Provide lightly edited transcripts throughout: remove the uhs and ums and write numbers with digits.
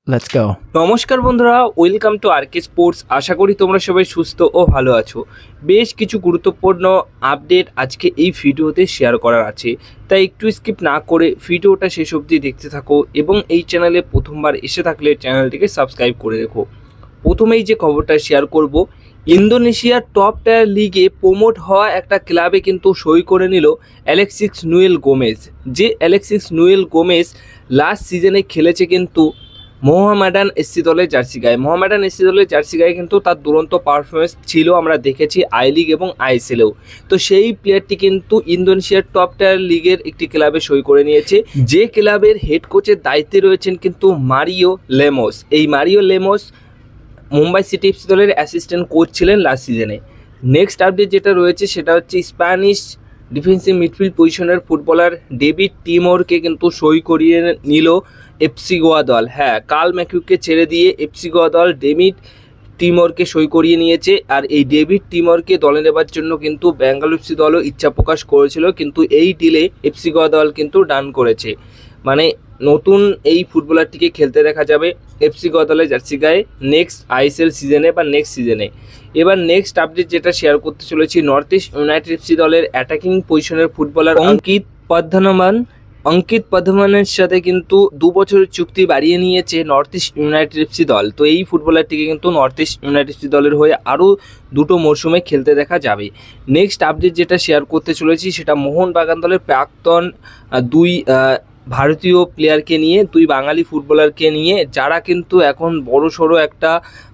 Let's go. নমস্কার বন্ধুরা, welcome to আরকে sports. আশা করি তোমরা সবাই সুস্থ ও ভালো আছো। বেশ কিছু গুরুত্বপূর্ণ আপডেট আজকে এই ভিডিওতে শেয়ার করার আছে, তাই একটু স্কিপ না করে ভিডিওটা শেষ অবধি দেখতে থাকো এবং এই চ্যানেলে প্রথমবার এসে থাকলে চ্যানেলটিকে সাবস্ক্রাইব করে রেখো। প্রথমেই যে খবরটা শেয়ার করব, ইন্দোনেশিয়ার টপ টায়ার লিগে প্রমোট হওয়া একটা ক্লাবে কিন্তু সই করে নিল অ্যালেক্সিস নুয়েল গোমেজ। যে অ্যালেক্সিস নুয়েল গোমেজ লাস্ট সিজনে খেলেছে কিন্তু মোহামেডান এসসি দলের জার্সি গায়ে। মোহামেডান এসসি দলের জার্সি গায়ে কিন্তু তার দুরন্ত পারফরমেন্স ছিল, আমরা দেখেছি আই লিগ এবং আইএসএলেও। তো সেই প্লেয়ারটি কিন্তু ইন্দোনেশিয়ার টপ টায়ার লিগের একটি ক্লাবে সই করে নিয়েছে, যে ক্লাবের হেড কোচের দায়িত্বে রয়েছেন কিন্তু মারিও লেমোস। এই Mario Lemos Mumbai city FC দলের অ্যাসিস্ট্যান্ট কোচ ছিলেন লাস্ট সিজনে। নেক্সট আপডেট যেটা রয়েছে সেটা হচ্ছে স্প্যানিশ ডিফেন্সিভ মিডফিল্ড পজিশনের ফুটবলার ডেভিড টিমোরকে কিন্তু সই করিয়ে নিল এফসি গোয়া দল। হ্যাঁ, কার্ল ম্যাকিউকে ছেড়ে দিয়ে এফসি গোয়া দল ডেভিড টিমোরকে সই করিয়ে নিয়েছে। আর এই ডেভিড টিমোরকে দলে নেবার জন্য কিন্তু বেঙ্গালুরু এফসি দলও ইচ্ছা প্রকাশ করেছিল, কিন্তু এই ডিলে এফসি গোয়া দল কিন্তু ডান করেছে। মানে নতুন এই ফুটবলারটিকে খেলতে দেখা যাবে এফসি গোয়া দলের জার্সি গায়ে নেক্সট আইএসএল সিজনে বা নেক্সট সিজনে। এবার নেক্সট আপডেট যেটা শেয়ার করতে চলেছি, নর্থ ইস্ট ইউনাইটেড এফসি দলের অ্যাটাকিং পজিশনের ফুটবলার অঙ্কিত পদ্মনানের সাথে কিন্তু 2 বছরের চুক্তি বাড়িয়ে নিয়েছে নর্থ ইস্ট ইউনাইটেড এফসি দল। তো এই ফুটবলারটিকে কিন্তু নর্থ ইস্ট ইউনাইটেড এফসি দলের হয়ে আরও 2টো মরশুমে খেলতে দেখা যাবে। নেক্সট আপডেট যেটা শেয়ার করতে চলেছি সেটা মোহনবাগান দলের প্রাক্তন 2 ভারতীয় প্লেয়ারকে নিয়ে, 2 বাঙালি ফুটবলারকে নিয়ে, যারা কিন্তু এখন বড়সড় একটা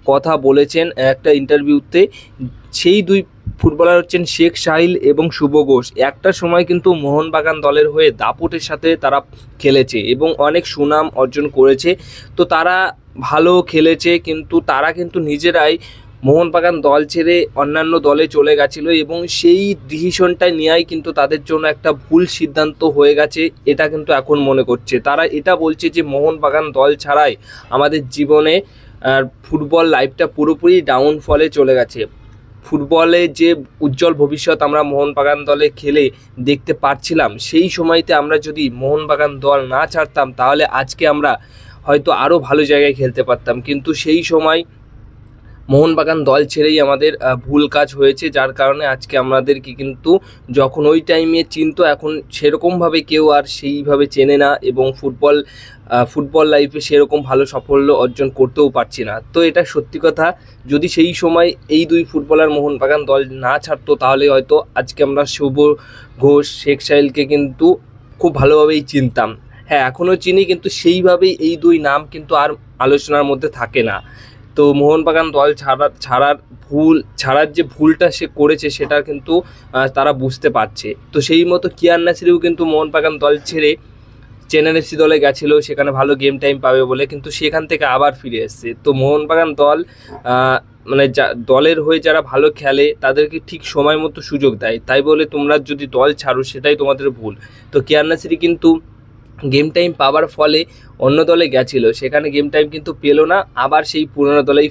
কথা বলেছেন একটা ইন্টারভিউতে। সেই 2 ফুটবলার হচ্ছেন শেখ সাহিল এবং শুভ ঘোষ। একটা সময় কিন্তু মোহনবাগান দলের হয়ে দাপটের সাথে তারা খেলেছে এবং অনেক সুনাম অর্জন করেছে। তো তারা ভালো খেলেছে, কিন্তু তারা কিন্তু নিজেরাই মোহনবাগান দল ছেড়ে অন্যান্য দলে চলে গেছিলো এবং সেই ডিসিশনটা নেওয়াই কিন্তু তাদের জন্য একটা ভুল সিদ্ধান্ত হয়ে গেছে, এটা কিন্তু এখন মনে করছে। তারা এটা বলছে যে মোহনবাগান দল ছাড়াই আমাদের জীবনে ফুটবল লাইফটা পুরোপুরি ডাউনফলে চলে গেছে। ফুটবলে যে উজ্জ্বল ভবিষ্যৎ আমরা মোহনবাগান দলে খেলে দেখতে পাচ্ছিলাম, সেই সময়তে আমরা যদি মোহনবাগান দল না ছাড়তাম তাহলে আজকে আমরা হয়তো আরও ভালো জায়গায় খেলতে পারতাম। কিন্তু সেই সময় মোহনবাগান দল ছেড়েই আমাদের ভুল কাজ হয়েছে, যার কারণে আজকে আমাদেরকে কিন্তু যখন ওই টাইমে চিনতো, এখন সেরকমভাবে কেউ আর সেইভাবে চেনে না এবং ফুটবল লাইফে সেরকম ভালো সাফল্য অর্জন করতেও পারছি না। তো এটা সত্যি কথা, যদি সেই সময় এই 2 ফুটবলার মোহনবাগান দল না ছাড়তো তাহলে হয়তো আজকে আমরা শুভ ঘোষ, শেখ সাহিলকে কিন্তু খুব ভালোভাবেই চিনতাম। হ্যাঁ, এখনও চিনি, কিন্তু সেইভাবেই এই 2 নাম কিন্তু আর আলোচনার মধ্যে থাকে না। তো মোহনবাগান দল ছাড়ার যে ভুলটা সে করেছে সেটা কিন্তু তারা বুঝতে পারছে। তো সেই মতো কিয়ার নাসিরও কিন্তু মোহনবাগান দল ছেড়ে চেন্নাই এফসি দলে গেছিলো, সেখানে ভালো গেম টাইম পাবে বলে, কিন্তু সেখান থেকে আবার ফিরে এসছে। তো মোহনবাগান দল মানে দলের হয়ে যারা ভালো খেলে তাদেরকে ঠিক সময় মতো সুযোগ দেয়, তাই বলে তোমরা যদি দল ছাড়ো সেটাই তোমাদের ভুল। তো কিয়ার নাসিরি কিন্তু গেম টাইম পাওয়ার ফলে অন্য দলে গেছিলো, সেখানে গেম টাইম কিন্তু পেলো না, আবার সেই পুরনো দলেই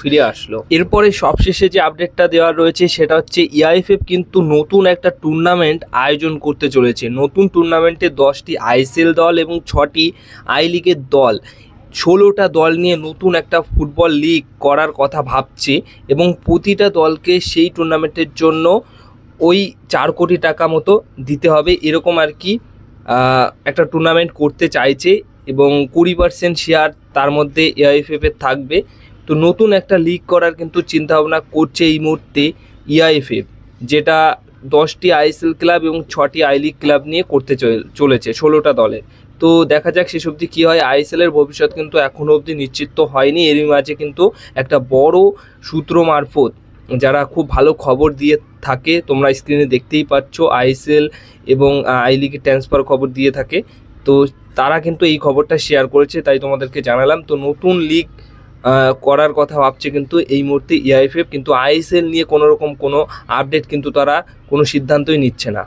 ফিরে আসলো। এরপরে সবশেষে যে আপডেটটা দেওয়া রয়েছে সেটা হচ্ছে ইআইএফএফ কিন্তু নতুন একটা টুর্নামেন্ট আয়োজন করতে চলেছে। নতুন টুর্নামেন্টে 10টি আইএসএল দল এবং 6টি আই লিগের দল, 16টা দল নিয়ে নতুন একটা ফুটবল লিগ করার কথা ভাবছে এবং প্রতিটা দলকে সেই টুর্নামেন্টের জন্য ওই 4 কোটি টাকা মতো দিতে হবে, এরকম আর কি একটা টুর্নামেন্ট করতে চাইছে এবং 20% শেয়ার তার মধ্যে ইআইএফএফের থাকবে। তো নতুন একটা লিগ করার কিন্তু চিন্তাভাবনা করছে এই মুহূর্তে ইআইএফএফ, যেটা 10টি আইএসএল ক্লাব এবং 6টি আই লিগ ক্লাব নিয়ে করতে চলেছে 16টা দলের। তো দেখা যাক শেষ অবধি কী হয়। আইএসএলের ভবিষ্যৎ কিন্তু এখনও অবধি নিশ্চিত তো হয়নি, এরই মাঝে কিন্তু একটা বড় সূত্র মারফত যারা খুব ভালো খবর দিয়ে থাকে, তোমরা স্ক্রিনে দেখতেই পাচ্ছ, আইএসএল এবং আই লিগের ট্রান্সফার খবর দিয়ে থাকে, তো তারা কিন্তু এই খবরটা শেয়ার করেছে, তাই তোমাদেরকে জানালাম। তো নতুন লিগ করার কথা ভাবছে কিন্তু এই মুহূর্তে ইআইএফএফ, কিন্তু আইএসএল নিয়ে কোনো আপডেট কিন্তু তারা কোনো সিদ্ধান্তই নিচ্ছে না।